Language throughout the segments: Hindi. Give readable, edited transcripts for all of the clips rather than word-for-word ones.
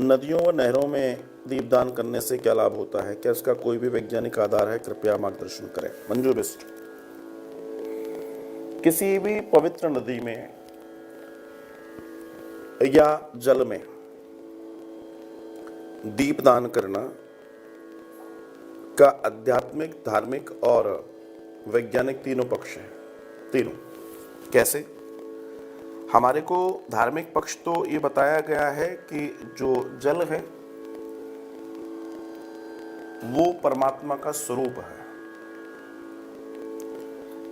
नदियों व नहरों में दीपदान करने से क्या लाभ होता है? क्या इसका कोई भी वैज्ञानिक आधार है? कृपया मार्गदर्शन करें। मंजू बिस्ट। किसी भी पवित्र नदी में या जल में दीपदान करना का आध्यात्मिक, धार्मिक और वैज्ञानिक तीनों पक्ष हैं। तीनों कैसे? हमारे को धार्मिक पक्ष तो ये बताया गया है कि जो जल है वो परमात्मा का स्वरूप है,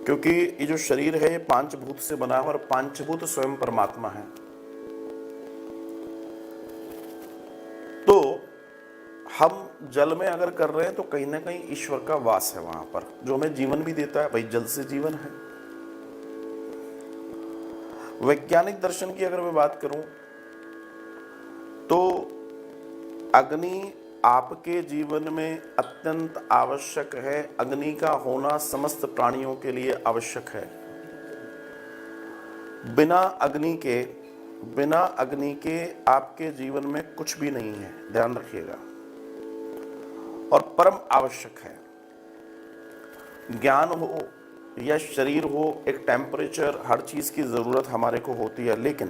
क्योंकि ये जो शरीर है ये पांचभूत से बना है और पांचभूत स्वयं परमात्मा है। तो हम जल में अगर कर रहे हैं तो कहीं ना कहीं ईश्वर का वास है वहां पर, जो हमें जीवन भी देता है। भाई जल से जीवन है। वैज्ञानिक दर्शन की अगर मैं बात करूं तो अग्नि आपके जीवन में अत्यंत आवश्यक है। अग्नि का होना समस्त प्राणियों के लिए आवश्यक है। बिना अग्नि के आपके जीवन में कुछ भी नहीं है, ध्यान रखिएगा। और परम आवश्यक है। ज्ञान हो या शरीर हो, एक टेम्परेचर, हर चीज की जरूरत हमारे को होती है, लेकिन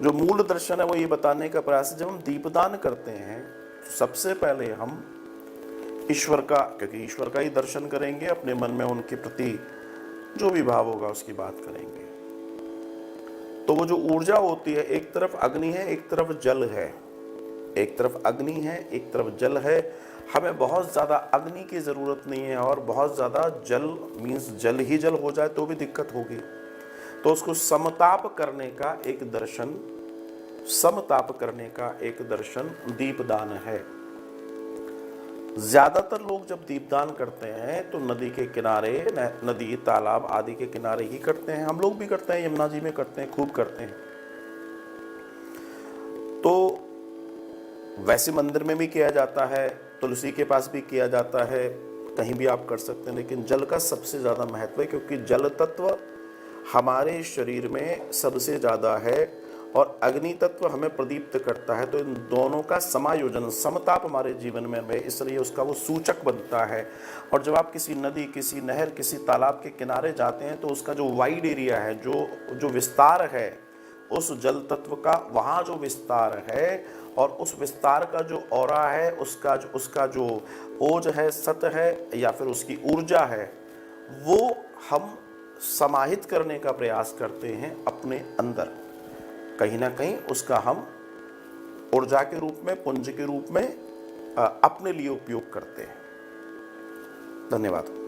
जो मूल दर्शन है वो ये बताने का प्रयास है, जब हम दीपदान करते हैं सबसे पहले हम ईश्वर का, क्योंकि ईश्वर का ही दर्शन करेंगे, अपने मन में उनके प्रति जो भी भाव होगा उसकी बात करेंगे। तो वो जो ऊर्जा होती है, एक तरफ अग्नि है, एक तरफ जल है। एक तरफ अग्नि है, एक तरफ जल है। हमें बहुत ज्यादा अग्नि की जरूरत नहीं है और बहुत ज्यादा जल मीन्स जल ही जल हो जाए तो भी दिक्कत होगी। तो उसको समताप करने का एक दर्शन दीपदान है। ज्यादातर लोग जब दीपदान करते हैं तो नदी के किनारे, नदी, तालाब आदि के किनारे ही करते हैं। हम लोग भी करते हैं, यमुना जी में करते हैं, खूब करते हैं। तो वैसे मंदिर में भी किया जाता है, तुलसी के पास भी किया जाता है, कहीं भी आप कर सकते हैं, लेकिन जल का सबसे ज्यादा महत्व है, क्योंकि जल तत्व हमारे शरीर में सबसे ज्यादा है और अग्नि तत्व हमें प्रदीप्त करता है। तो इन दोनों का समायोजन, समताप हमारे जीवन में है, इसलिए उसका वो सूचक बनता है। और जब आप किसी नदी, किसी नहर, किसी तालाब के किनारे जाते हैं तो उसका जो वाइड एरिया है, जो विस्तार है उस जल तत्व का, वहाँ जो विस्तार है और उस विस्तार का जो ऑरा है, उसका जो ओज है, सत है या फिर उसकी ऊर्जा है, वो हम समाहित करने का प्रयास करते हैं अपने अंदर। कहीं ना कहीं उसका हम ऊर्जा के रूप में, पुंज के रूप में अपने लिए उपयोग करते हैं। धन्यवाद।